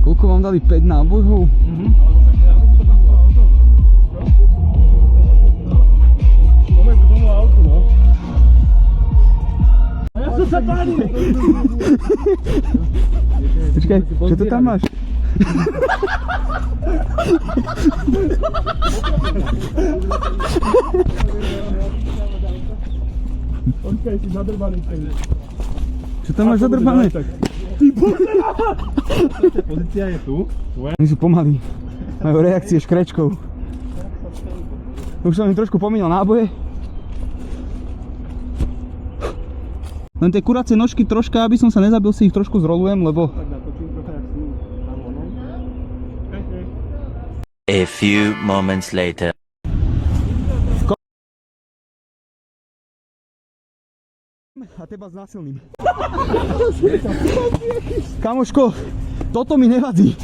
Koľko vám dali? 5 nábojov? Poďme k tomu autu, no. A ja som sa pálil! Počkaj, čo to tam máš? Počkaj, si zadrbaný ten. Čo tam máš zadrbané? Ty pozera! Pozícia je tu. Oni sú pomalí. Majú reakcie škrečkov. Už som im trošku pomínal náboje. Len tie kuracie nožky troška, aby som sa nezabil, si ich trošku zrolujem, lebo... A few moments later. A teba znásilním. Kamoško, toto mi nevadí.